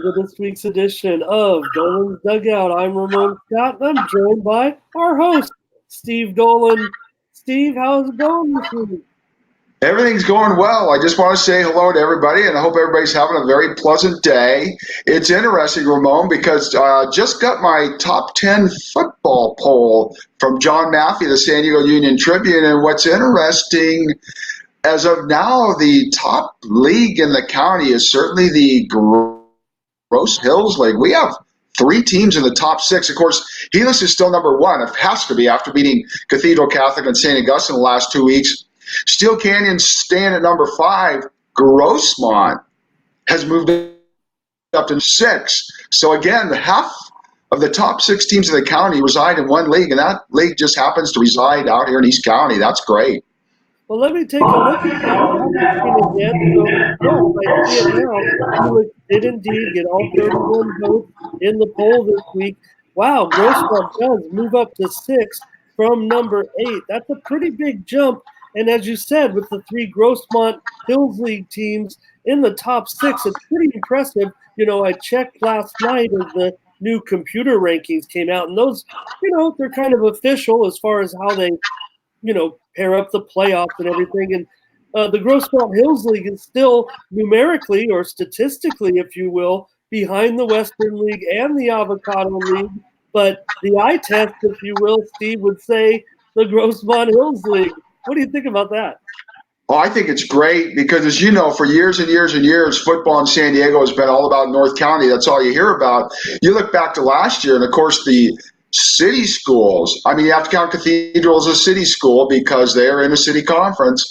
to this week's edition of Dolan's Dugout. I'm Ramon Scott, and I'm joined by our host, Steve Dolan. Steve, how's it going this week? Everything's going well. I just want to say hello to everybody, and I hope everybody's having a very pleasant day. It's interesting, Ramon, because just got my top 10 football poll from John Maffey, the San Diego Union Tribune, and what's interesting, as of now, the top league in the county is certainly the Gross Hills League. We have three teams in the top six. Of course, Helix is still number one. It has to be after beating Cathedral Catholic and St. Augustine the last 2 weeks. Steel Canyon staying at number 5. Grossmont has moved up to 6. So again, half of the top 6 teams in the county reside in one league, and that league just happens to reside out here in East County. That's great. Well, let me take a look at that. I haven't seen it yet. So, yes, I see it now. Felix did indeed get all 31 votes in the poll this week. Wow, Grossmont does move up to 6 from number 8. That's a pretty big jump. And as you said, with the 3 Grossmont Hills League teams in the top 6, it's pretty impressive. You know, I checked last night as the new computer rankings came out, and those, they're kind of official as far as how they pair up the playoffs and everything. And the Grossmont Hills League is still numerically or statistically, if you will, behind the Western League and the Avocado League. But the eye test, if you will, Steve, would say the Grossmont Hills League. What do you think about that? Well, I think it's great because, as you know, for years and years and years, football in San Diego has been all about North County. That's all you hear about. You look back to last year, and of course, the city schools, I mean, you have to count Cathedral as a city school because they're in a city conference.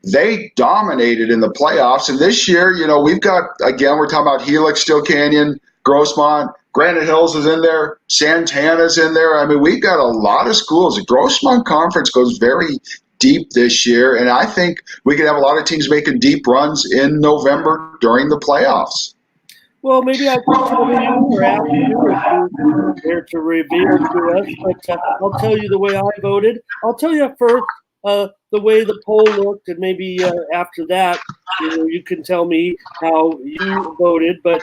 They dominated in the playoffs. And this year, we've got, again, we're talking about Helix, Steel Canyon, Grossmont, Granite Hills is in there, Santana's in there. I mean, we've got a lot of schools. The Grossmont Conference goes very deep this year, and I think we could have a lot of teams making deep runs in November during the playoffs. Well, maybe I could tell you or ask you if you're there to reveal to us, but I'll tell you the way I voted. I'll tell you first the way the poll looked, and maybe after that, you can tell me how you voted. But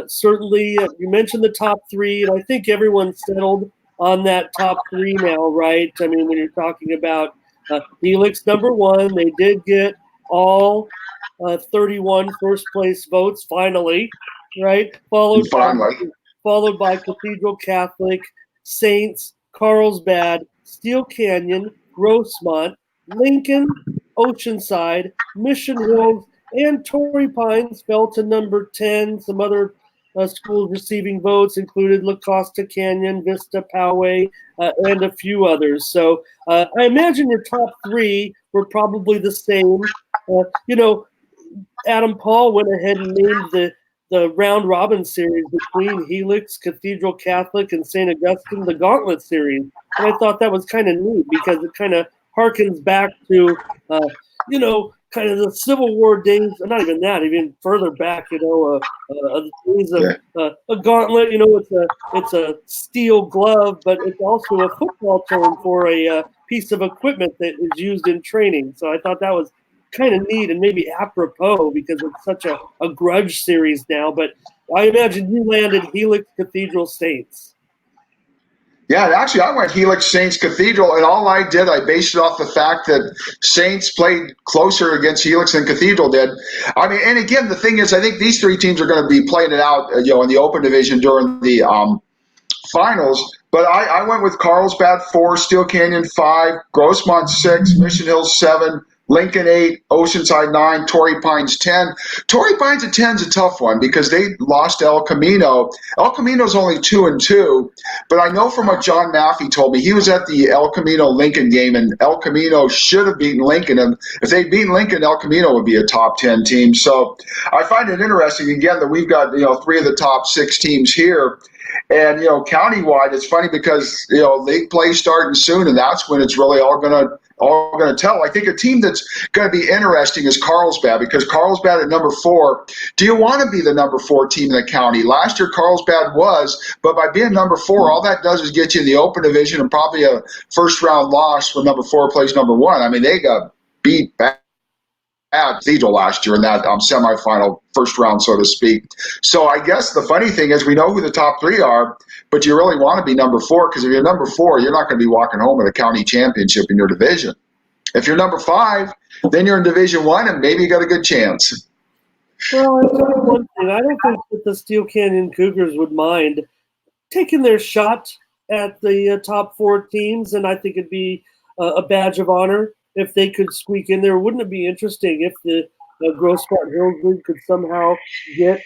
certainly, you mentioned the top 3, and I think everyone settled on that top 3 now, right? I mean, when you're talking about Helix number 1, they did get all 31 first-place votes finally. Right, followed by Cathedral Catholic, Saints, Carlsbad, Steel Canyon, Grossmont, Lincoln, Oceanside, Mission Hills, and Torrey Pines fell to number 10. Some other schools receiving votes included La Costa Canyon, Vista, Poway, and a few others. So I imagine your top 3 were probably the same. Adam Paul went ahead and named the round robin series between Helix, Cathedral Catholic, and St. Augustine, the Gauntlet series. And I thought that was kind of neat because it kind of harkens back to, kind of the Civil War days, not even that, even further back, the days of a gauntlet, it's a steel glove, but it's also a football term for a piece of equipment that is used in training. So I thought that was kind of neat and maybe apropos because it's such a grudge series now. But I imagine you landed Helix, Cathedral, Saints. Yeah, actually, I went Helix, Saints, Cathedral, and all I did, I based it off the fact that Saints played closer against Helix than Cathedral did. I mean, and again, the thing is, I think these 3 teams are going to be playing it out, in the open division during the finals. But I went with Carlsbad 4, Steel Canyon 5, Grossmont 6, Mission Hills 7, Lincoln 8, Oceanside 9, Torrey Pines 10. Torrey Pines at 10 is a tough one because they lost El Camino. El Camino's only 2-2, but I know from what John Maffey told me, he was at the El Camino Lincoln game, and El Camino should have beaten Lincoln. And if they'd beaten Lincoln, El Camino would be a top 10 team. So I find it interesting, again, that we've got 3 of the top 6 teams here. And, countywide, it's funny because, league play starting soon, and that's when it's really all going to tell. I think a team that's going to be interesting is Carlsbad, because Carlsbad at number 4, do you want to be the number 4 team in the county? Last year Carlsbad was, but by being number 4, all that does is get you in the open division and probably a first-round loss when number 4 plays number 1. I mean, they got beat back Cathedral last year in that semifinal first round, so to speak. So I guess the funny thing is we know who the top three are, but you really want to be number four, because if you're number four, you're not going to be walking home with a county championship in your division. If you're number five, then you're in Division One, and maybe you got a good chance. Well, I'll tell you one thing. I don't think that the Steel Canyon Cougars would mind taking their shot at the top four teams, and I think it'd be a badge of honor if they could squeak in there. Wouldn't it be interesting if the Grosse Pointe Hills League could somehow get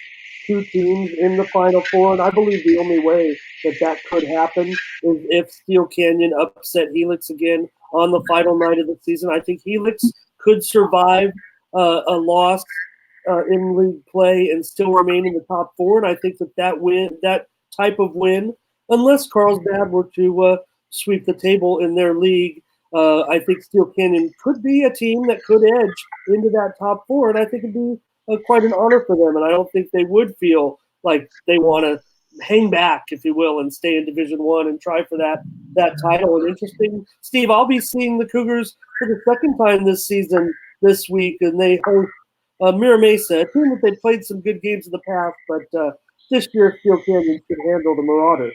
two teams in the Final Four? And I believe the only way that could happen is if Steel Canyon upset Helix again on the final night of the season. I think Helix could survive a loss in league play and still remain in the top four. And I think that type of win, unless Carlsbad were to sweep the table in their league, I think Steel Canyon could be a team that could edge into that top four, and I think it'd be quite an honor for them. And I don't think they would feel like they want to hang back, if you will, and stay in Division One and try for that title. And interesting, Steve, I'll be seeing the Cougars for the second time this season this week, and they host Mira Mesa, a team that they played some good games in the past, but this year Steel Canyon should handle the Marauders.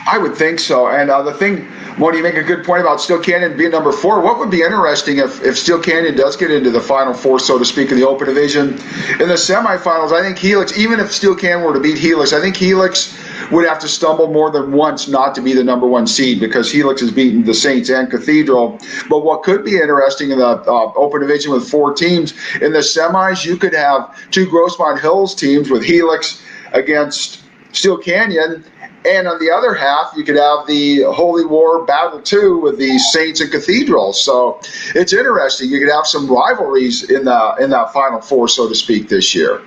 I would think so. And the thing, Moni, you make a good point about Steel Canyon being number four. What would be interesting if Steel Canyon does get into the Final Four, so to speak, in the Open Division? In the semifinals, I think Helix, even if Steel Canyon were to beat Helix, I think Helix would have to stumble more than once not to be the number one seed, because Helix has beaten the Saints and Cathedral. But what could be interesting in the Open Division with four teams, in the semis, you could have two Grosse Pointe Hills teams with Helix against Steel Canyon. And on the other half, you could have the Holy War Battle 2 with the Saints and Cathedral. So it's interesting. You could have some rivalries in that Final Four, so to speak, this year.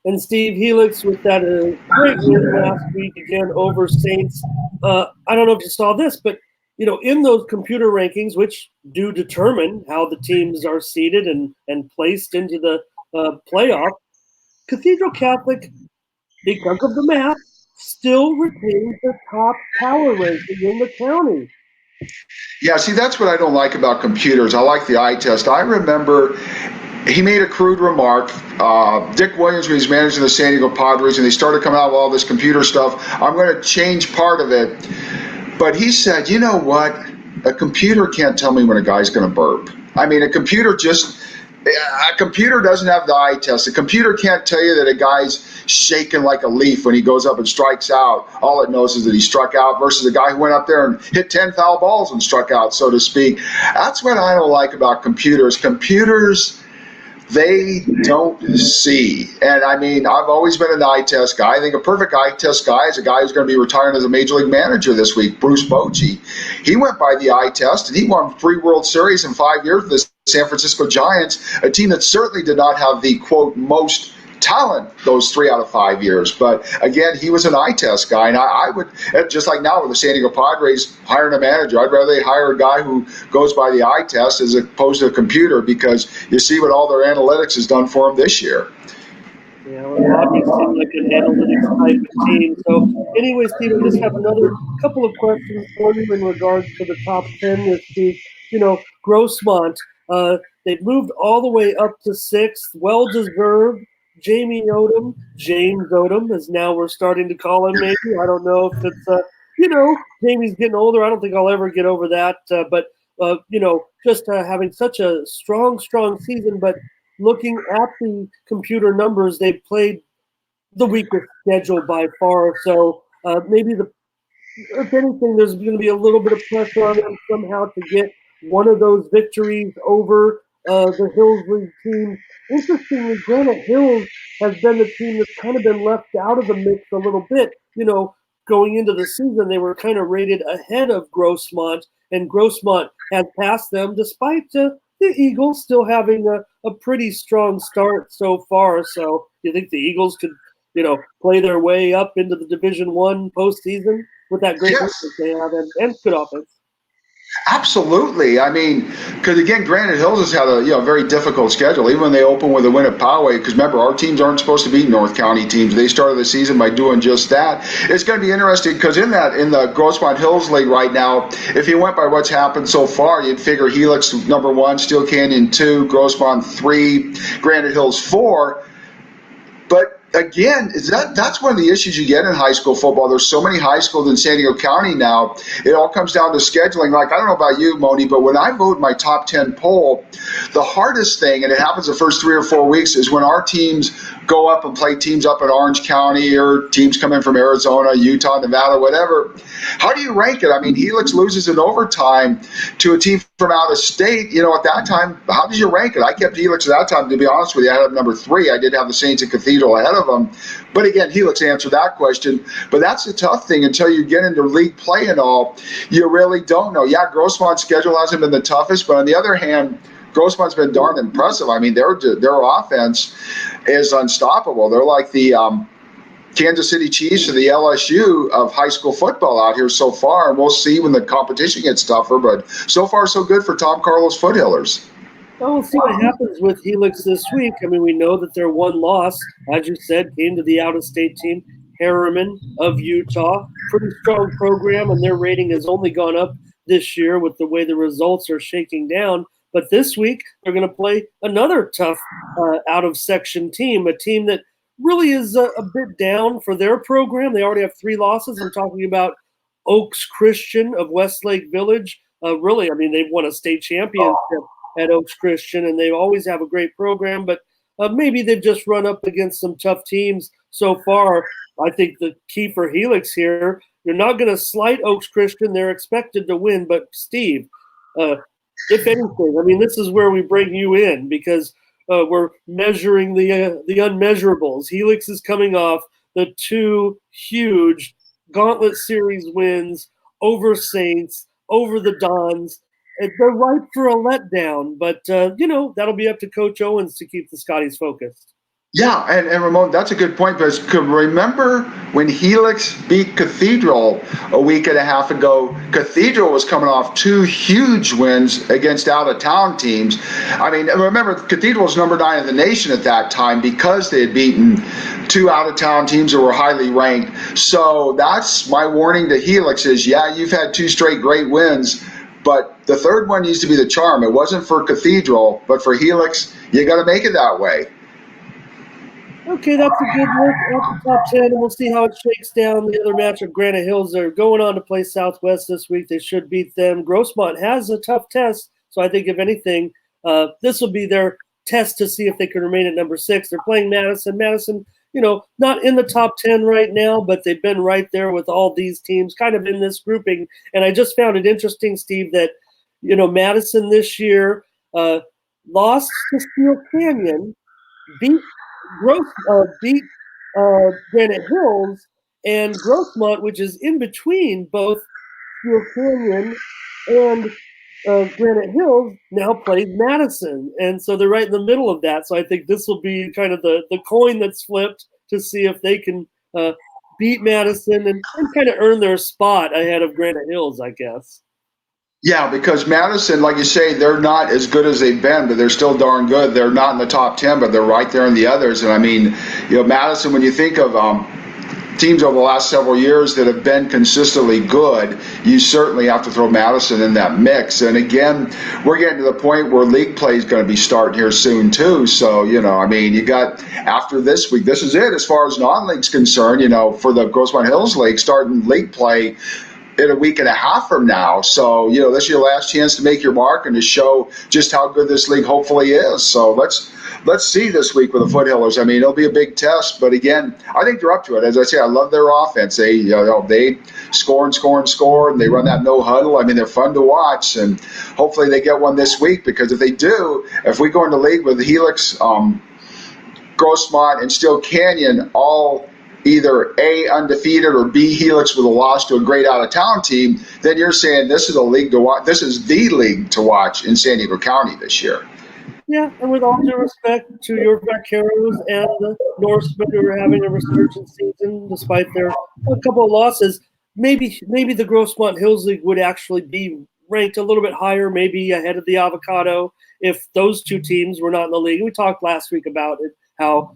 And Steve, Helix with that great win last week again over Saints. I don't know if you saw this, but in those computer rankings, which do determine how the teams are seeded and placed into the playoff, Cathedral Catholic, because of the math, still retains the top power ranking in the county. Yeah, see, that's what I don't like about computers. I like the eye test. I remember he made a crude remark. Dick Williams, when he's managing the San Diego Padres, and they started coming out with all this computer stuff, I'm going to change part of it. But he said, you know what? A computer can't tell me when a guy's going to burp. I mean, a computer doesn't have the eye test. A computer can't tell you that a guy's shaking like a leaf when he goes up and strikes out. All it knows is that he struck out, versus a guy who went up there and hit 10 foul balls and struck out, so to speak. That's what I don't like about computers. Computers, they don't see. And I mean, I've always been an eye test guy. I think a perfect eye test guy is a guy who's going to be retiring as a major league manager this week, Bruce Bochy. He went by the eye test, and he won 3 World Series in 5 years with the San Francisco Giants, a team that certainly did not have the, quote, most talent those 3 out of 5 years. But again, he was an eye test guy, and I would, just like now with the San Diego Padres hiring a manager, I'd rather they hire a guy who goes by the eye test as opposed to a computer, because you see what all their analytics has done for them this year. Yeah, well, Robbie seemed like an analytics type of team. So anyway, Steve, I just have another couple of questions for you in regards to the top 10 this week. Grosse Pointe, they've moved all the way up to 6th, well-deserved. James Odom, as now we're starting to call him, maybe. I don't know if it's, Jamie's getting older. I don't think I'll ever get over that. But just having such a strong season. But looking at the computer numbers, they've played the weakest schedule by far. So maybe if anything, there's going to be a little bit of pressure on them somehow to get one of those victories over the Hills League team. Interestingly, Granite Hills has been the team that's kind of been left out of the mix a little bit. Going into the season, they were kind of rated ahead of Grosse Pointe, and Grosse Pointe had passed them despite the Eagles still having a pretty strong start so far. So you think the Eagles could, play their way up into the Division I postseason with that great offense they have and good offense? Absolutely. I mean, because again, Granite Hills has had a very difficult schedule. Even when they open with a win at Poway, because remember, our teams aren't supposed to beat North County teams. They started the season by doing just that. It's going to be interesting because in the Grossmont Hills League right now, if you went by what's happened so far, you'd figure Helix number 1, Steel Canyon 2, Grossmont 3, Granite Hills 4. But again, that's one of the issues you get in high school football. There's so many high schools in San Diego County now. It all comes down to scheduling. Like, I don't know about you, Moni, but when I vote my top 10 poll, the hardest thing, and it happens the first 3 or 4 weeks, is when our teams go up and play teams up in Orange County or teams come in from Arizona, Utah, Nevada, whatever. How do you rank it? I mean, Helix loses in overtime to a team from out of state. At that time, how did you rank it? I kept Helix at that time, to be honest with you. I had them number 3. I did have the Saints and Cathedral ahead of them. But again, Helix answered that question. But that's the tough thing. Until you get into league play and all, you really don't know. Yeah, Grossmont's schedule hasn't been the toughest, but on the other hand, Grossmont's been darn impressive. I mean, their offense is unstoppable. They're like the Kansas City Chiefs or the LSU of high school football out here so far, and we'll see when the competition gets tougher. But so far, so good for Tom Carlos Foothillers. Well, we'll see what happens with Helix this week. I mean, we know that their one loss, as you said, came to the out-of-state team, Harriman of Utah. Pretty strong program, and their rating has only gone up this year with the way the results are shaking down. But this week, they're going to play another tough out-of-section team, a team that really is a bit down for their program. They already have 3 losses. I'm talking about Oaks Christian of Westlake Village. Really, I mean, they've won a state championship at Oaks Christian, and they always have a great program, but maybe they've just run up against some tough teams so far. I think the key for Helix here, you're not going to slight Oaks Christian. They're expected to win, but Steve, if anything, I mean, this is where we bring you in because we're measuring the unmeasurables. Helix is coming off the 2 huge Gauntlet Series wins over Saints, over the Dons. They're ripe for a letdown, but, that'll be up to Coach Owens to keep the Scotties focused. Yeah, and Ramon, that's a good point, because remember when Helix beat Cathedral a week and a half ago, Cathedral was coming off 2 huge wins against out-of-town teams. I mean, remember, Cathedral was number 9 in the nation at that time because they had beaten 2 out-of-town teams that were highly ranked. So that's my warning to Helix is, yeah, you've had 2 straight great wins, but the third one needs to be the charm. It wasn't for Cathedral, but for Helix, you got to make it that way. Okay, that's a good look at the top 10, and we'll see how it shakes down. The other matchup, Granite Hills, are going on to play Southwest this week. They should beat them. Grossmont has a tough test, so I think, if anything, this will be their test to see if they can remain at number 6. They're playing Madison. Madison, not in the top 10 right now, but they've been right there with all these teams kind of in this grouping. And I just found it interesting, Steve, that, Madison this year lost to Steel Canyon, beat Granite Hills, and Grossmont, which is in between both Steel Canyon and Granite Hills, now plays Madison. And so they're right in the middle of that. So I think this will be kind of the coin that's flipped to see if they can beat Madison and kind of earn their spot ahead of Granite Hills, I guess. Yeah, because Madison, like you say, they're not as good as they've been, but they're still darn good. They're not in the top 10, but they're right there in the others. And I mean, Madison, when you think of teams over the last several years that have been consistently good, you certainly have to throw Madison in that mix. And again, we're getting to the point where league play is going to be starting here soon too. So, I mean, you got after this week, this is it as far as non-league's concerned, for the Grossmont Hills League, starting league play in a week and a half from now. So, this is your last chance to make your mark and to show just how good this league hopefully is. So let's see this week with the Foothillers. I mean, it'll be a big test, but again, I think they're up to it. As I say, I love their offense. They score and score and score, and they run that no huddle. I mean, they're fun to watch, and hopefully they get one this week, because if they do, if we go into league with Helix, Grossmont, and Steel Canyon all either A, undefeated, or B, Helix with a loss to a great out-of-town team, then you're saying this is a league to watch. This is the league to watch in San Diego County this year. Yeah, and with all due respect to your Vaqueros and the Norsemen, who are having a resurgent season despite their a couple of losses, maybe the Grossmont Hills League would actually be ranked a little bit higher, maybe ahead of the Avocado, if those two teams were not in the league. We talked last week about it, how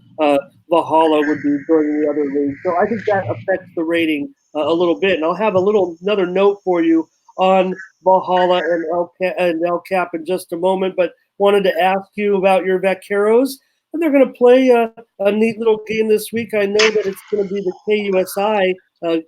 Valhalla would be joining the other league. So I think that affects the rating a little bit. And I'll have another note for you on Valhalla and El Cap in just a moment, but wanted to ask you about your Vaqueros. And they're going to play a neat little game this week. I know that it's going to be the KUSI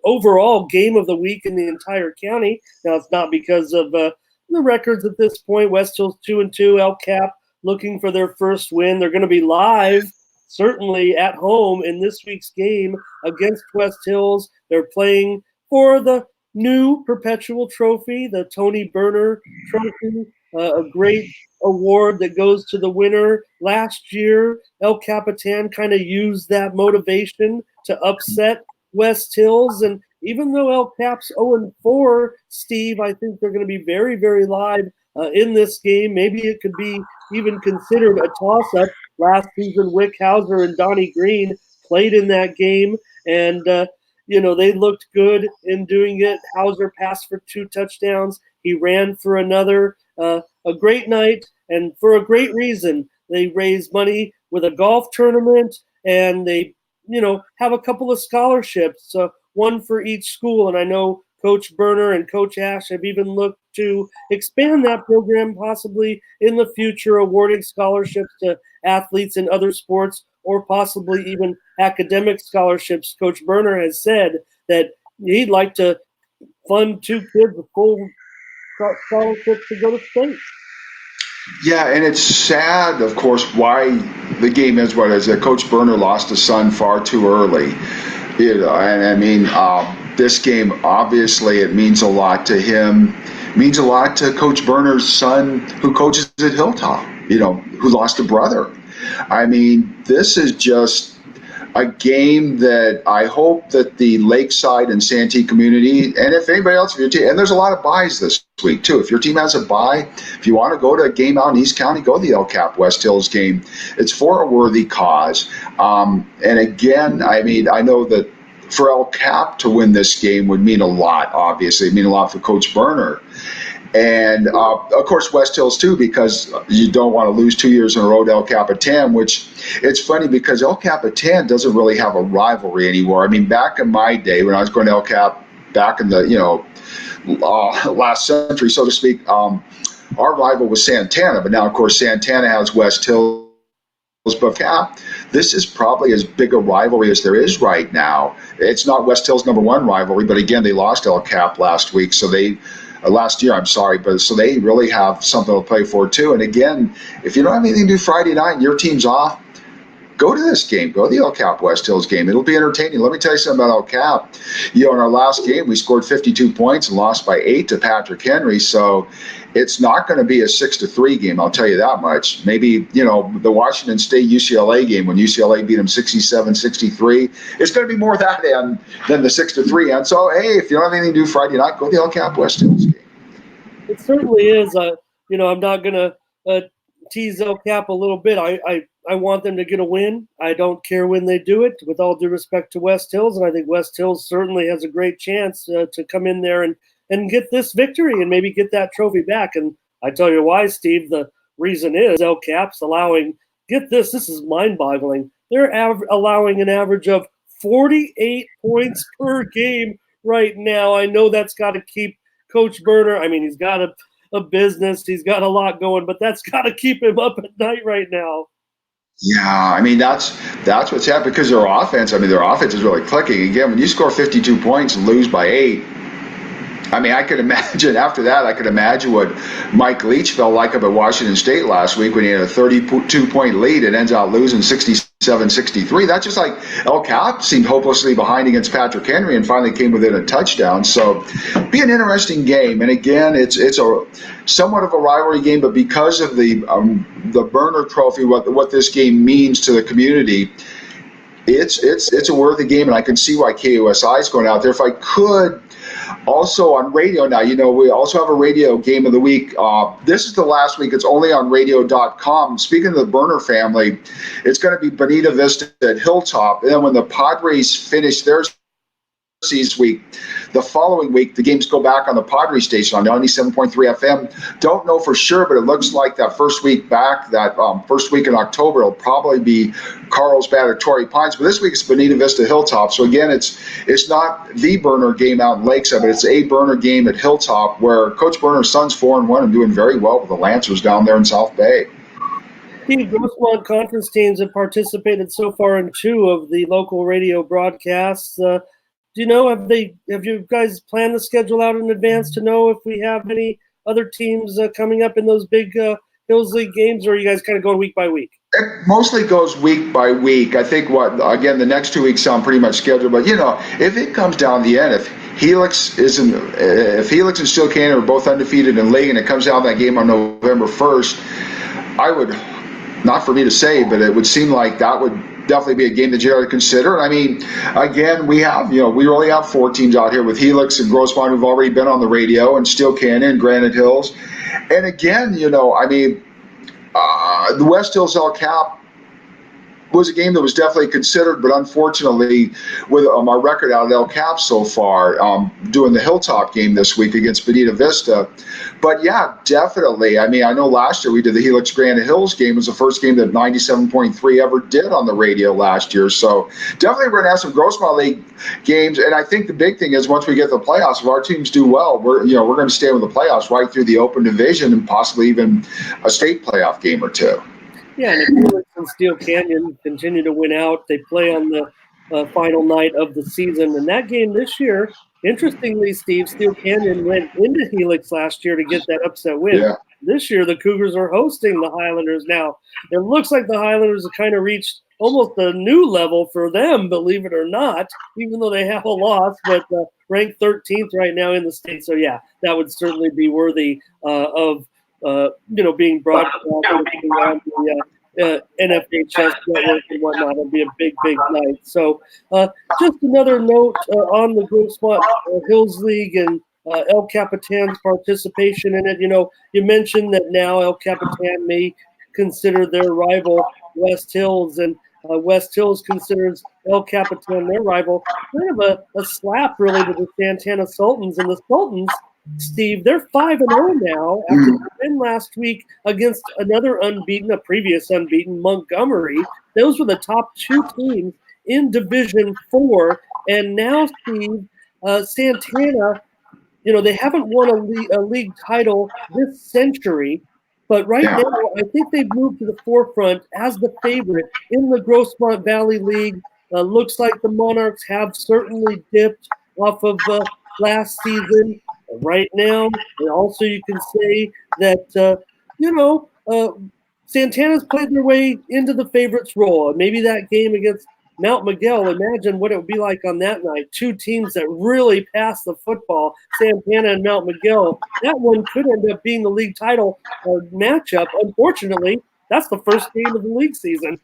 overall game of the week in the entire county. Now, it's not because of the records at this point. West Hills 2-2, El Cap looking for their first win. They're going to be live, certainly at home in this week's game against West Hills. They're playing for the new perpetual trophy, the Tony Berner Trophy, a great award that goes to the winner. Last year, El Capitan kind of used that motivation to upset West Hills, and even though El Cap's 0-4, Steve, I think they're going to be very, very live in this game. Maybe it could be even considered a toss-up. Last season, Wick Hauser and Donnie Green played in that game, and they looked good in doing it. Hauser passed for 2 touchdowns. He ran for another. A great night, and for a great reason. They raised money with a golf tournament, and they, have a couple of scholarships, one for each school. And I know Coach Berner and Coach Ash have even looked to expand that program possibly in the future, awarding scholarships to athletes in other sports or possibly even academic scholarships. Coach Berner has said that he'd like to fund 2 kids with full scholarships to go to state. Yeah, and it's sad, of course, why the game is what it is. That Coach Berner lost his son far too early. And I mean, this game, obviously, it means a lot to him. It means a lot to Coach Berner's son, who coaches at Hilltop, who lost a brother. I mean, this is just a game that I hope that the Lakeside and Santee community, and if anybody else, if your team, and there's a lot of buys this week too. If your team has a buy, if you want to go to a game out in East County, go to the El Cap West Hills game. It's for a worthy cause. And again, I mean, I know that for El Cap to win this game would mean a lot, obviously. It'd mean a lot for Coach Berner. And, of course, West Hills, too, because you don't want to lose 2 years in a row to El Capitan, which it's funny because El Capitan doesn't really have a rivalry anymore. I mean, back in my day when I was going to El Cap back in the, last century, so to speak, our rival was Santana. But now, of course, Santana has West Hills. But Cap, this is probably as big a rivalry as there is right now. It's not West Hills' #1 rivalry, but again, they lost El Cap last week, so last year, I'm sorry, but so they really have something to play for too. And again, if you don't have anything to do Friday night and your team's off, go to this game. Go to the El Cap West Hills game. It'll be entertaining. Let me tell you something about El Cap. In our last game, we scored 52 points and lost by 8 to Patrick Henry. So it's not going to be a 6-3 game. I'll tell you that much. Maybe, the Washington State UCLA game when UCLA beat them 67-63. It's going to be more that end than the 6-3 end. So, hey, if you don't have anything to do Friday night, go to the El Cap West Hills game. It certainly is. I'm not going to tease El Cap a little bit. I want them to get a win. I don't care when they do it, with all due respect to West Hills. And I think West Hills certainly has a great chance to come in there and get this victory and maybe get that trophy back. And I tell you why, Steve, the reason is El Cap's allowing, get this is mind-boggling, they're allowing an average of 48 points per game right now. I know that's got to keep Coach Berner, I mean, he's got a business, he's got a lot going, but that's got to keep him up at night right now. Yeah, I mean, that's what's happening because their offense is really clicking. Again, when you score 52 points and lose by 8, I mean, I could imagine after that, what Mike Leach felt like up at Washington State last week when he had a 32-point lead and ends out losing 67-63. That's just like El Cap seemed hopelessly behind against Patrick Henry and finally came within a touchdown. So be an interesting game. And again, it's a somewhat of a rivalry game, but because of the Berner Trophy, what this game means to the community, it's a worthy game, and I can see why KUSI is going out there. If I could, also on radio now, we also have a radio game of the week. This is the last week. It's only on radio.com. Speaking of the Berner family, it's going to be Bonita Vista at Hilltop. And then when the Padres finish their week. The following week, the games go back on the Padre station on 97.3 FM. Don't know for sure, but it looks like that first week back, that first week in October, it'll probably be Carlsbad or Torrey Pines. But this week it's Bonita Vista Hilltop. So again, it's not the burner game out in Lakeside, but it's a burner game at Hilltop where Coach Burner's son's 4-1 and doing very well with the Lancers down there in South Bay. Steve, Grossmont Conference teams have participated so far in 2 of the local radio broadcasts. Do you know, have you guys planned the schedule out in advance to know if we have any other teams coming up in those big Hills League games, or are you guys kind of going week by week? It mostly goes week by week. I think the next 2 weeks sound pretty much scheduled, but if it comes down to the end, if Helix and Steel Canyon are both undefeated in league and it comes down to that game on November 1st, I would, not for me to say, but it would seem like that would definitely be a game that you ought to consider. I mean, again, we really have 4 teams out here with Helix and Grossmont who've already been on the radio, and Steel Canyon, Granite Hills. And again, the West Hills El Cap was a game that was definitely considered, but unfortunately, with our record out at El Cap so far, doing the Hilltop game this week against Bonita Vista. But yeah, definitely. I mean, I know last year we did the Helix Granite Hills game. It was the first game that 97.3 ever did on the radio last year. So definitely we're going to have some Grossmont League games. And I think the big thing is once we get to the playoffs, if our teams do well, we're going to stay with the playoffs right through the open division and possibly even a state playoff game or 2. Yeah, and if Helix and Steel Canyon continue to win out, they play on the final night of the season. And that game this year, interestingly, Steve, Steel Canyon went into Helix last year to get that upset win. Yeah. This year, the Cougars are hosting the Highlanders now. It looks like the Highlanders have kind of reached almost a new level for them, believe it or not, even though they have a loss, but ranked 13th right now in the state. So, yeah, that would certainly be worthy of being broadcast on the NFHS network and whatnot. It'll be a big, big night. So just another note on the Grossmont Hills League and El Capitan's participation in it. You mentioned that now El Capitan may consider their rival West Hills, and West Hills considers El Capitan their rival. Kind of a slap, really, to the Santana Sultans. And the Sultans, Steve, they're 5-0 now after the win last week against a previous unbeaten Montgomery. Those were the top 2 teams in Division 4. And now, Steve, Santana, they haven't won a league title this century, but right now I think they've moved to the forefront as the favorite in the Grossmont Valley League. Looks like the Monarchs have certainly dipped off of last season. Right now, and also you can say that, Santana's played their way into the favorites role. And maybe that game against Mount Miguel, imagine what it would be like on that night. 2 teams that really pass the football, Santana and Mount Miguel. That one could end up being the league title matchup. Unfortunately, that's the first game of the league season.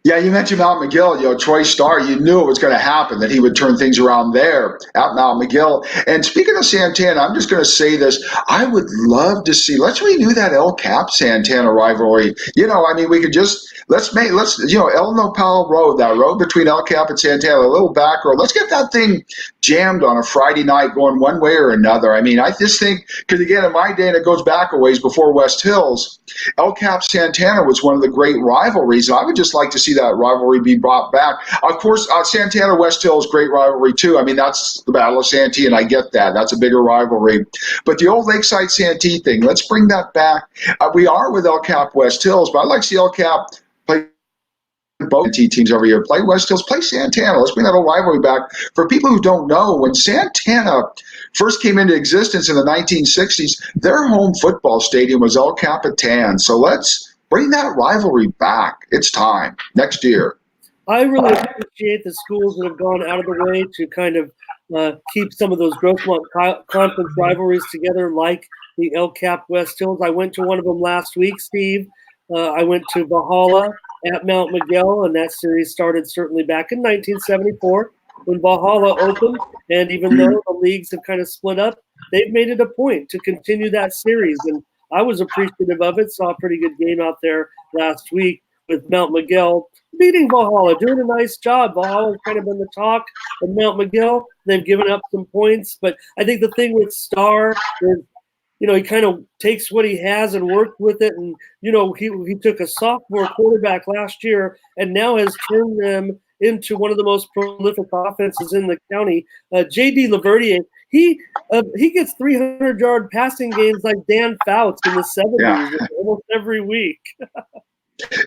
Yeah, you mentioned Mount McGill, Troy Starr, you knew it was going to happen, that he would turn things around there at Mount McGill. And speaking of Santana, I'm just going to say this. I would love to see, let's renew that El Cap Santana rivalry. We could just, El Nopal Road, that road between El Cap and Santana, a little back road. Let's get that thing jammed on a Friday night going one way or another. I mean, I just think, because again, in my day, and it goes back a ways before West Hills, El Cap Santana was one of the great rivalries. And I would just like to see that rivalry be brought back. Of course, Santana West Hills, great rivalry too. I mean, that's the Battle of Santee, and I get that. That's a bigger rivalry. But the old Lakeside Santee thing, let's bring that back. We are with El Cap West Hills, but I'd like to see El Cap play both teams every year. Play West Hills, play Santana. Let's bring that old rivalry back. For people who don't know, when Santana first came into existence in the 1960s, their home football stadium was El Capitan. So let's bring that rivalry back. It's time. Next year. I really appreciate the schools that have gone out of the way to kind of keep some of those Grossmont Conference rivalries together, like the El Cap West Hills. I went to one of them last week, Steve. I went to Valhalla at Mount Miguel, and that series started certainly back in 1974 when Valhalla opened. And even though the leagues have kind of split up, they've made it a point to continue that series. And I was appreciative of it, saw a pretty good game out there last week. with Mount Miguel beating Valhalla, doing a nice job. Valhalla's kind of been the talk of Mount Miguel. They've given up some points, but I think the thing with Star is, he kind of takes what he has and works with it. And, he took a sophomore quarterback last year and now has turned them into one of the most prolific offenses in the county. J.D. Laverdier, he gets 300-yard passing games like Dan Fouts in the 70s almost every week.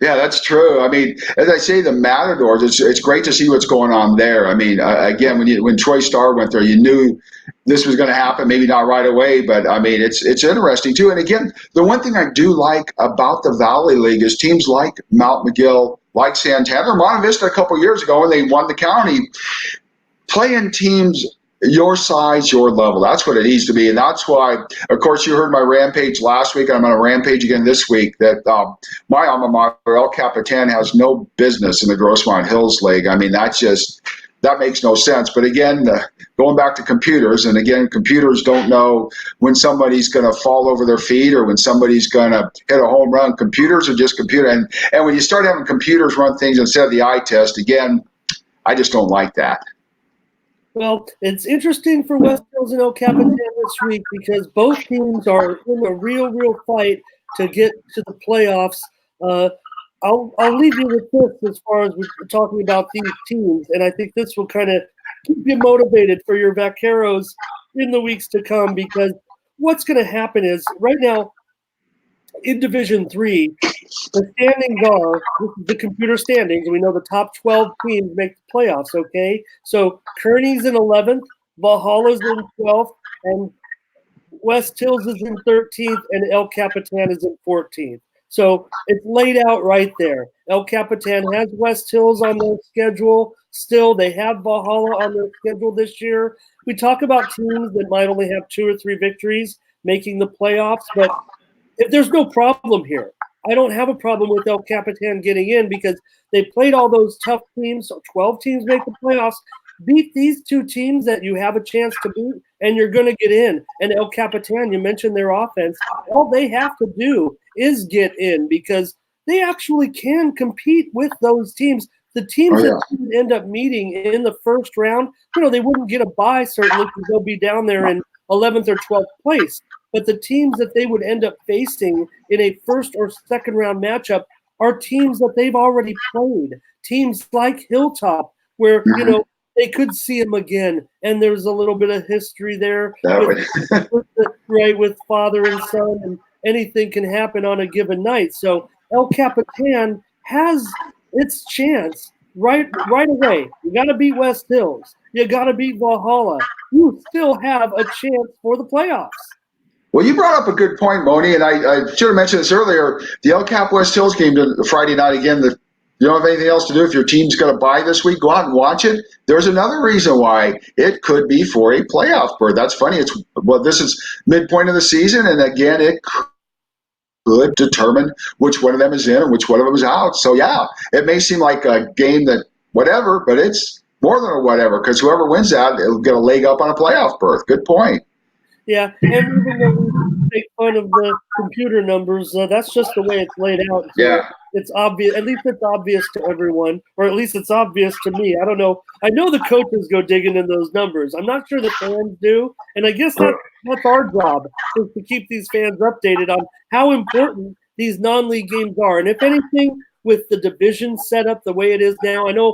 Yeah, that's true. I mean, as I say, the Matadors, it's great to see what's going on there. I mean, again, when Troy Starr went there, you knew this was going to happen, maybe not right away, but I mean, it's interesting too. And again, the one thing I do like about the Valley League is teams like Mount McGill, like Santana, or Monte Vista a couple of years ago when they won the county, playing teams your size, your level. That's what it needs to be. And that's why, of course, you heard my rampage last week, and I'm on a rampage again this week, that my alma mater, El Capitan, has no business in the Grossmont Hills League. I mean, that makes no sense. But again, going back to computers, and again, computers don't know when somebody's going to fall over their feet or when somebody's going to hit a home run. Computers are just computer. And when you start having computers run things instead of the eye test, again, I just don't like that. Well, it's interesting for West Hills and El Capitan this week because both teams are in a real fight to get to the playoffs. I'll leave you with this as far as we're talking about these teams, and I think this will kind of keep you motivated for your Vaqueros in the weeks to come, because what's going to happen is right now in Division 3, the standings are the computer standings. We know the top 12 teams make the playoffs, okay? So Kearney's in 11th, Valhalla's in 12th, and West Hills is in 13th, and El Capitan is in 14th. So it's laid out right there. El Capitan has West Hills on their schedule. Still, they have Valhalla on their schedule this year. We talk about teams that might only have 2 or 3 victories making the playoffs, but if there's no problem here, I don't have a problem with El Capitan getting in because they played all those tough teams. So 12 teams make the playoffs. Beat these 2 teams that you have a chance to beat, and you're going to get in. And El Capitan, you mentioned their offense. All they have to do is get in because they actually can compete with those teams. The teams that would end up meeting in the first round, they wouldn't get a bye certainly because they'll be down there in 11th or 12th place. But the teams that they would end up facing in a first or second round matchup are teams that they've already played. Teams like Hilltop, where, they could see them again. And there's a little bit of history there with father and son, and anything can happen on a given night. So El Capitan has its chance right away. You got to beat West Hills. You got to beat Valhalla. You still have a chance for the playoffs. Well, you brought up a good point, Moni, and I should have mentioned this earlier. The El Cap West Hills game Friday night again. You don't have anything else to do. If your team's got a bye this week, go out and watch it. There's another reason why it could be for a playoff berth. That's funny. This is midpoint of the season, and again, it could determine which one of them is in and which one of them is out. So yeah, it may seem like a game that whatever, but it's more than a whatever because whoever wins that, it'll get a leg up on a playoff berth. Good point. Yeah, and even though we make fun of the computer numbers, that's just the way it's laid out. So yeah. It's obvious. At least it's obvious to everyone, or at least it's obvious to me. I don't know. I know the coaches go digging in those numbers. I'm not sure the fans do, and I guess that's our job, is to keep these fans updated on how important these non-league games are. And if anything, with the division set up the way it is now, I know,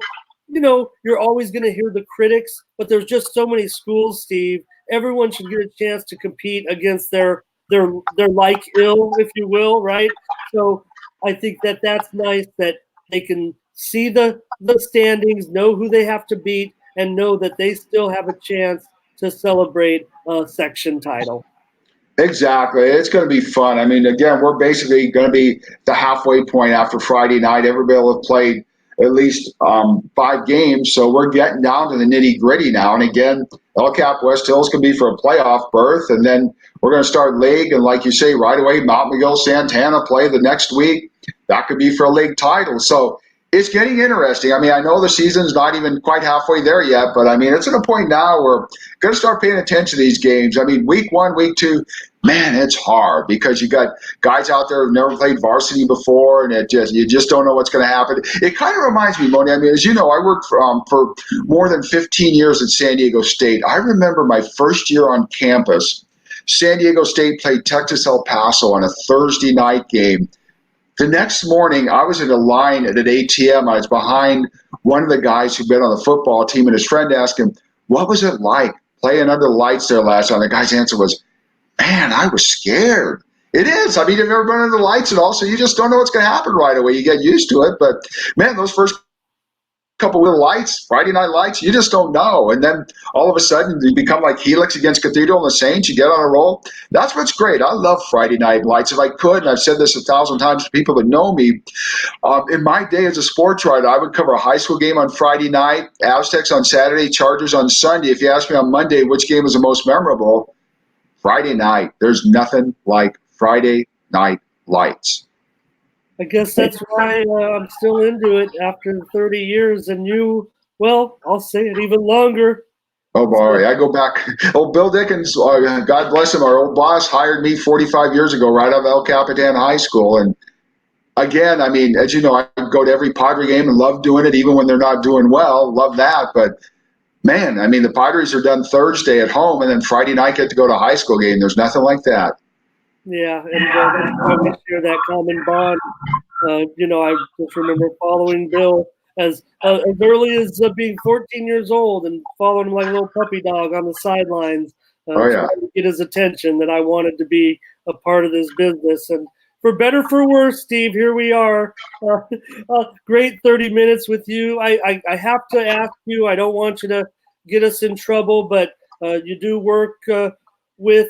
you're always going to hear the critics, but there's just so many schools, Steve. Everyone should get a chance to compete against their like ill, if you will, right? So I think that's nice that they can see the standings, know who they have to beat, and know that they still have a chance to celebrate a section title. Exactly. It's going to be fun. I mean, again, we're basically going to be the halfway point after Friday night. Everybody will have played at least 5 games, so we're getting down to the nitty-gritty now. And again, El Cap West Hills can be for a playoff berth, and then we're going to start league, and like you say, right away, Mount Miguel Santana play the next week. That could be for a league title. So it's getting interesting. I mean, I know the season's not even quite halfway there yet, but I mean, it's at a point now where we're going to start paying attention to these games. I mean, week 1, week 2, man, it's hard because you got guys out there who've never played varsity before, and you just don't know what's going to happen. It kind of reminds me, Moni. I mean, as you know, I worked for more than 15 years at San Diego State. I remember my first year on campus. San Diego State played Texas El Paso on a Thursday night game. The next morning, I was in a line at an ATM. I was behind one of the guys who'd been on the football team, and his friend asked him, "What was it like playing under the lights there last night?" And the guy's answer was, "Man, I was scared." It is. I mean, you've never been under the lights at all, so you just don't know what's going to happen right away. You get used to it, but man, those first couple little lights, Friday night lights, you just don't know. And then all of a sudden, you become like Helix against Cathedral and the Saints. You get on a roll. That's what's great. I love Friday night lights. If I could, and I've said this 1,000 times to people that know me, in my day as a sports writer, I would cover a high school game on Friday night, Aztecs on Saturday, Chargers on Sunday. If you ask me on Monday which game was the most memorable, Friday night. There's nothing like Friday night lights. I guess that's why I'm still into it after 30 years, and you, well, I'll say it even longer. Oh boy, I go back. Oh, Bill Dickens, God bless him, our old boss, hired me 45 years ago right out of El Capitan High School. And again, I mean, as you know, I go to every Padre game and love doing it, even when they're not doing well. Love that. But man, I mean, the Padres are done Thursday at home, and then Friday night get to go to a high school game. There's nothing like that. Yeah, and that's why we share that common bond. I just remember following Bill as early as being 14 years old and following him like a little puppy dog on the sidelines, trying to get his attention that I wanted to be a part of this business. And for better for worse, Steve, here we are. Great 30 minutes with you. I have to ask you, I don't want you to get us in trouble, but you do work with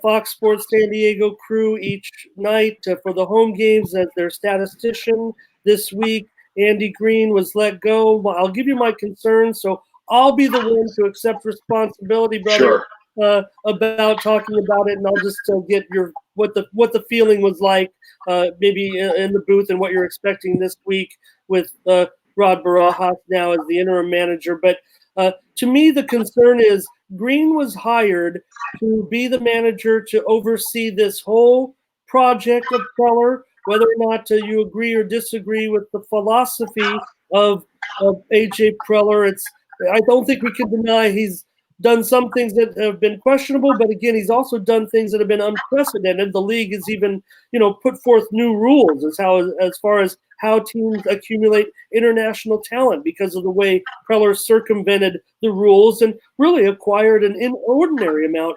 Fox Sports San Diego crew each night for the home games as their statistician. This week, Andy Green was let go. I'll give you my concerns, so I'll be the one to accept responsibility, brother, about talking about it, and I'll just get your what the feeling was like, maybe in the booth, and what you're expecting this week with Rod Barajas now as the interim manager. But to me, the concern is Green was hired to be the manager to oversee this whole project of Preller, whether or not you agree or disagree with the philosophy of A.J. Preller. I don't think we can deny he's done some things that have been questionable, but again, he's also done things that have been unprecedented. The league has even, put forth new rules as far as how teams accumulate international talent because of the way Preller circumvented the rules and really acquired an inordinate amount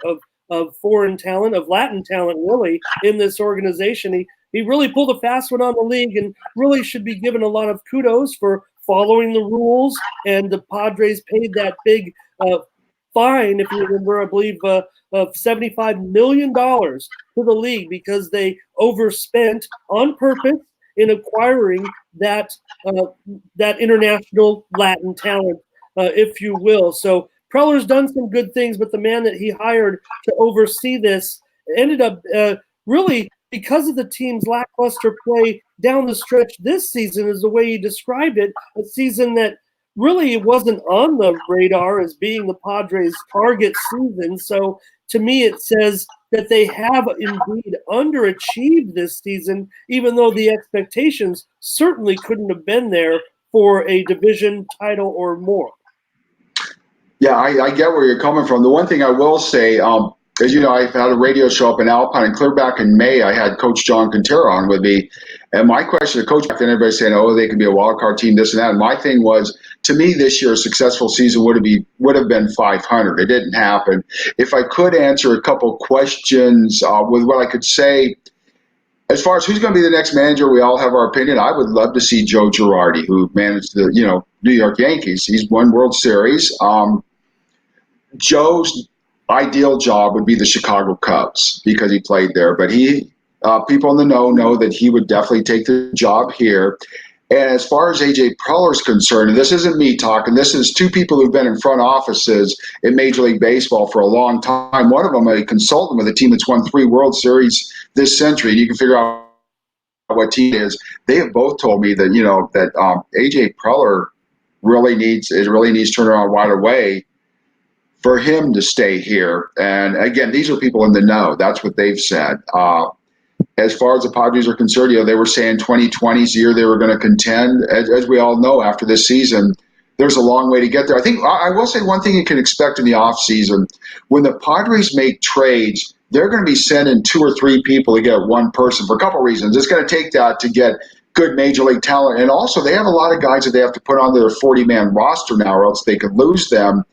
of foreign talent, of Latin talent, really, in this organization. He really pulled a fast one on the league and really should be given a lot of kudos for following the rules. And the Padres paid that big fine, if you remember, I believe, of $75 million to the league because they overspent on purpose in acquiring that international Latin talent, if you will. So Preller's done some good things, but the man that he hired to oversee this ended up really, because of the team's lackluster play down the stretch this season, is the way he described it, a season that really it wasn't on the radar as being the Padres' target season. So to me, it says that they have indeed underachieved this season, even though the expectations certainly couldn't have been there for a division title or more. Yeah, I get where you're coming from. The one thing I will say, as you know, I've had a radio show up in Alpine, and clear back in May, I had Coach John Quintero on with me. And my question to Coach, back then everybody's saying, oh, they can be a wild card team, this and that. And my thing was, to me, this year, a successful season would have been 500. It didn't happen. If I could answer a couple questions with what I could say, as far as who's going to be the next manager, we all have our opinion. I would love to see Joe Girardi, who managed the New York Yankees. He's won World Series. Joe's ideal job would be the Chicago Cubs because he played there. But people in the know that he would definitely take the job here. And as far as A.J. Preller is concerned, and this isn't me talking, this is two people who've been in front offices in Major League Baseball for a long time. One of them, a consultant with a team that's won 3 World Series this century. And you can figure out what team it is. They have both told me that, that A.J. Preller really needs turnaround right away. for him to stay here. And again, these are people in the know. That's what they've said. As far as the Padres are concerned, they were saying 2020 is the year they were going to contend. As we all know, after this season, there's a long way to get there. I think I will say one thing you can expect in the offseason. When the Padres make trades, they're going to be sending 2 or 3 people to get one person for a couple of reasons. It's going to take that to get good major league talent. And also, they have a lot of guys that they have to put on their 40-man roster now, or else they could lose them.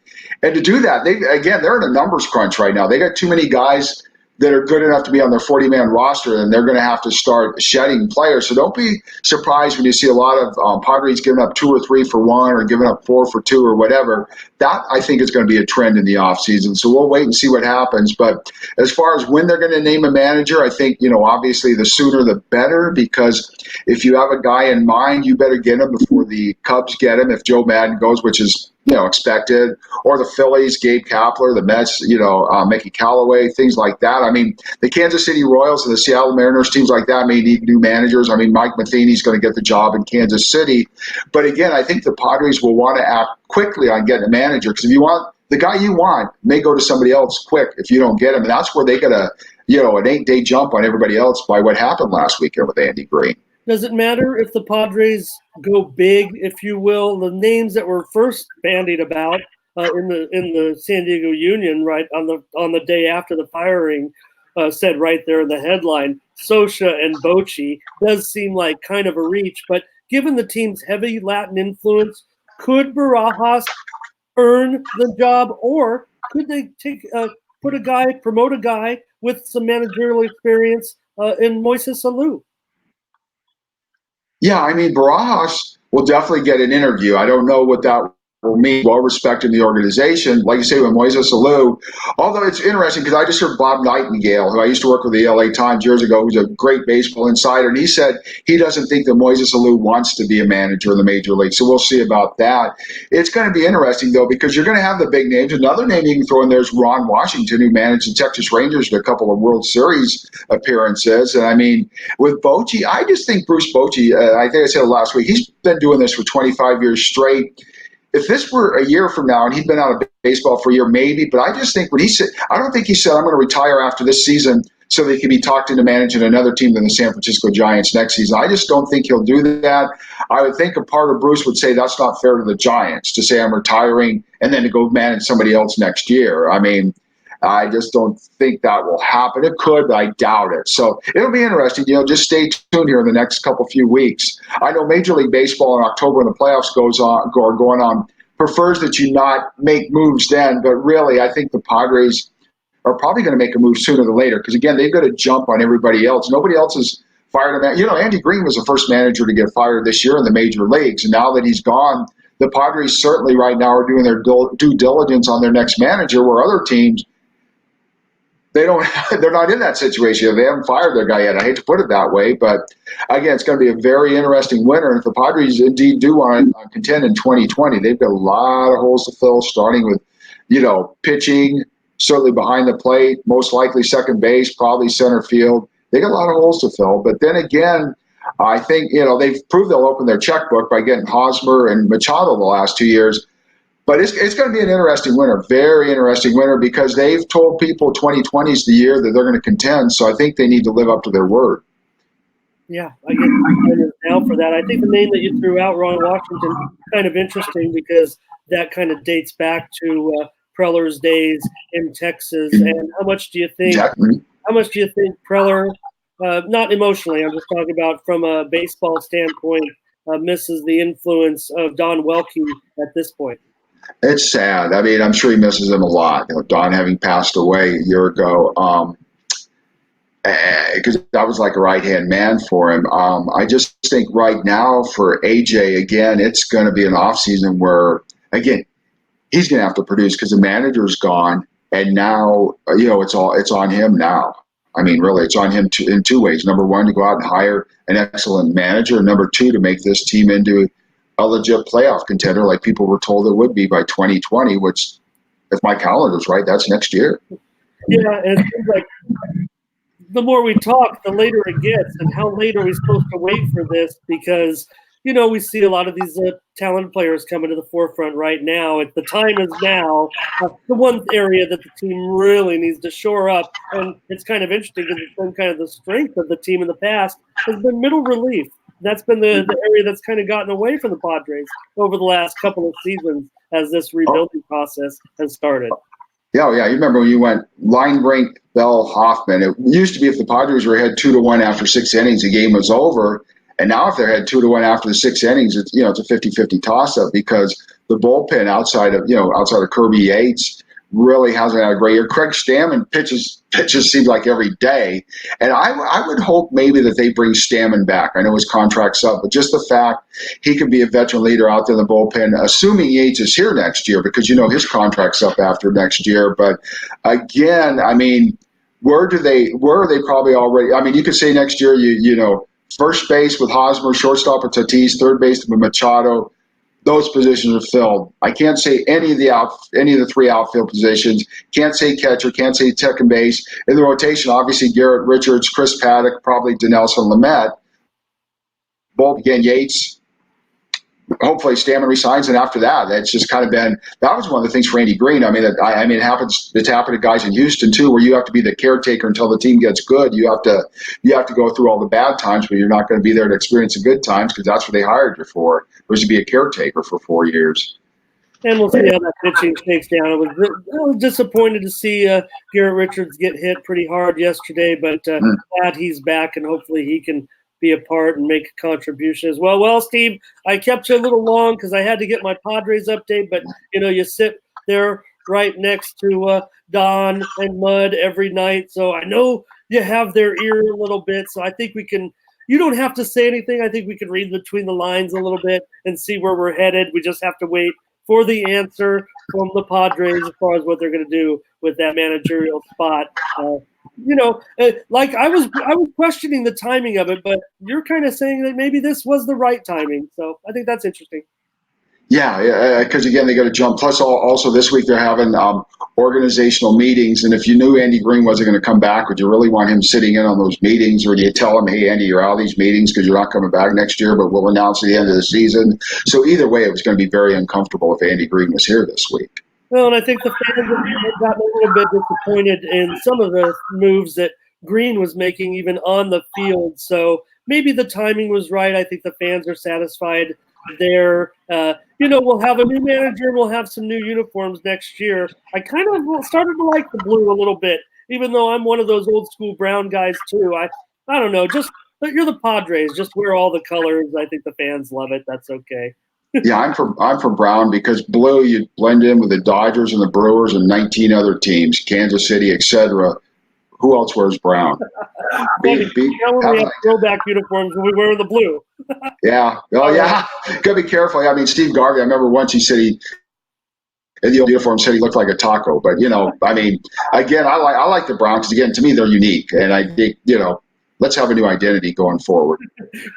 And to do that, they're in a numbers crunch right now. They got too many guys that are good enough to be on their 40-man roster, and they're going to have to start shedding players. So don't be surprised when you see a lot of Padres giving up 2 or 3 for 1 or giving up 4 for 2 or whatever. That, I think, is going to be a trend in the offseason. So we'll wait and see what happens. But as far as when they're going to name a manager, I think, obviously the sooner the better, because if you have a guy in mind, you better get him before the Cubs get him if Joe Madden goes, which is expected, or the Phillies, Gabe Kapler, the Mets, Mickey Callaway, things like that. I mean, the Kansas City Royals and the Seattle Mariners, teams like that may need new managers. I mean, Mike Matheny's going to get the job in Kansas City. But again, I think the Padres will want to act quickly on getting a manager, because if you want the guy you want, may go to somebody else quick if you don't get him. And that's where they get an 8-day jump on everybody else by what happened last weekend with Andy Green. Does it matter if the Padres go big, if you will? The names that were first bandied about in the San Diego Union, right on the day after the firing, said right there in the headline, Socha and Bochy, does seem like kind of a reach. But given the team's heavy Latin influence, could Barajas earn the job, or could they promote a guy with some managerial experience in Moises Alou? Yeah, I mean, Barajas will definitely get an interview. I don't know what that will mean. Well respected in the organization, like you say, with Moises Alou. Although it's interesting, because I just heard Bob Nightingale, who I used to work with the LA Times years ago, who's a great baseball insider, and he said he doesn't think that Moises Alou wants to be a manager in the major league. So we'll see about that. It's going to be interesting, though, because you're going to have the big names. Another name you can throw in there is Ron Washington, who managed the Texas Rangers to a couple of World Series appearances. And I mean, with Bochy, I just think Bruce Bochy, I think I said it last week, he's been doing this for 25 years straight. If this were a year from now and he'd been out of baseball for a year, maybe, but I just think I don't think he said, I'm going to retire after this season so that he can be talked into managing another team than the San Francisco Giants next season. I just don't think he'll do that. I would think a part of Bruce would say that's not fair to the Giants to say I'm retiring and then to go manage somebody else next year. I mean, I just don't think that will happen. It could, but I doubt it. So it'll be interesting. Just stay tuned here in the next few weeks. I know Major League Baseball in October, when the playoffs are going on, prefers that you not make moves then. But really, I think the Padres are probably going to make a move sooner than later, because again, they've got to jump on everybody else. Nobody else has fired him. Andy Green was the first manager to get fired this year in the major leagues, and now that he's gone, the Padres certainly right now are doing their due diligence on their next manager, where other teams, they're not in that situation. They haven't fired their guy yet. I hate to put it that way, but again, it's going to be a very interesting winter. And if the Padres indeed do want to contend in 2020, they've got a lot of holes to fill, starting with, pitching, certainly behind the plate, most likely second base, probably center field. They got a lot of holes to fill. But then again, I think, they've proved they'll open their checkbook by getting Hosmer and Machado the last 2 years. But it's going to be an interesting winter, very interesting winter, because they've told people 2020 is the year that they're going to contend. So I think they need to live up to their word. Yeah, I get down for that. I think the name that you threw out, Ron Washington, kind of interesting, because that kind of dates back to Preller's days in Texas. And how much do you think? Exactly. How much do you think Preller, not emotionally, I'm just talking about from a baseball standpoint, misses the influence of Don Welke at this point? It's sad. I mean, I'm sure he misses him a lot. Don having passed away a year ago, because that was like a right-hand man for him. I just think right now for AJ, again, it's going to be an offseason where, again, he's going to have to produce, because the manager's gone, and now it's on him now. I mean, really, it's on him in 2 ways. Number one, to go out and hire an excellent manager. And number two, to make this team into a legit playoff contender, like people were told it would be by 2020, which, if my calendar's right, that's next year. Yeah, and it seems like the more we talk, the later it gets. And how late are we supposed to wait for this? Because, we see a lot of these talented players coming to the forefront right now. The time is now. The one area that the team really needs to shore up, and it's kind of interesting because it's been kind of the strength of the team in the past, has been middle relief. That's been the area that's kind of gotten away from the Padres over the last couple of seasons as this rebuilding process has started. Yeah, you remember when you went Linebrink, Bell, Hoffman. It used to be if the Padres were ahead 2-1 after 6 innings, the game was over. And now if they're ahead 2-1 after the 6 innings, it's a 50-50 toss-up because the bullpen outside of Kirby Yates really hasn't had a great year. Craig Stammen pitches seem like every day. And I would hope maybe that they bring Stammen back. I know his contract's up, but just the fact he could be a veteran leader out there in the bullpen, assuming Yates is here next year, because his contract's up after next year. But again, I mean, where are they probably already? I mean, you could say next year, first base with Hosmer, shortstop with Tatis, third base with Machado. Those positions are filled. I can't say any of the 3 outfield positions. Can't say catcher. Can't say second base. In the rotation, obviously Garrett Richards, Chris Paddock, probably Dinelson Lamet. Both again, Yates. Hopefully Stammen resigns, and after that, that's just kind of been that was one of the things for Andy Green. I mean, it happens. It's happened to guys in Houston too, where you have to be the caretaker until the team gets good. You have to go through all the bad times, but you're not going to be there to experience the good times because that's what they hired you for. Was to be a caretaker for 4 years. And we'll see how that pitching shakes down. I was disappointed to see Garrett Richards get hit pretty hard yesterday, but glad he's back, and hopefully he can be a part and make a contribution as well. Well, Steve, I kept you a little long because I had to get my Padres update, but, you sit there right next to Don and Mud every night, so I know you have their ear a little bit, so I think we can – you don't have to say anything. I think we can read between the lines a little bit and see where we're headed. We just have to wait for the answer from the Padres as far as what they're going to do with that managerial spot. Like I was questioning the timing of it, but you're kind of saying that maybe this was the right timing. So I think that's interesting. Yeah, because again, they got to jump. Plus, also this week they're having organizational meetings. And if you knew Andy Green wasn't going to come back, would you really want him sitting in on those meetings, or do you tell him, "Hey, Andy, you're out of these meetings because you're not coming back next year, but we'll announce at the end of the season"? So either way, it was going to be very uncomfortable if Andy Green was here this week. Well, and I think the fans have gotten a little bit disappointed in some of the moves that Green was making, even on the field. So maybe the timing was right. I think the fans are satisfied there. We'll have a new manager. We'll have some new uniforms next year. I kind of started to like the blue a little bit, even though I'm one of those old school brown guys too. I don't know. Just you're the Padres. Just wear all the colors. I think the fans love it. That's okay. Yeah, I'm from brown because blue you blend in with the Dodgers and the Brewers and 19 other teams, Kansas City, etc. Who else wears brown? We have throwback uniforms when we wear the blue. Yeah. Oh, yeah. Gotta be careful. I mean, Steve Garvey, I remember once he said in the old uniform said he looked like a taco. But, I mean, again, I like the Browns because, again, to me, they're unique. And I think, let's have a new identity going forward.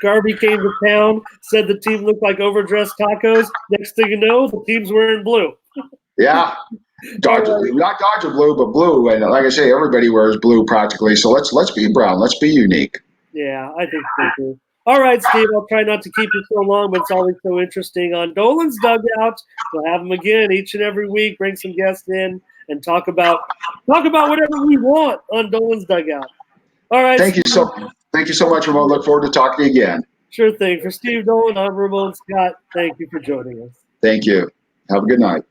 Garvey came to town, said the team looked like overdressed tacos. Next thing you know, the team's wearing blue. Yeah. Not Dodger blue, but blue. And like I say, everybody wears blue practically. So let's be brown. Let's be unique. Yeah, I think so too. All right, Steve, I'll try not to keep you so long, but it's always so interesting on Dolan's Dugout. We'll have them again each and every week, bring some guests in and talk about whatever we want on Dolan's Dugout. All right. Thank you so much, Ramon. Look forward to talking to you again. Sure thing. For Steve Dolan, I'm Ramon Scott. Thank you for joining us. Thank you. Have a good night.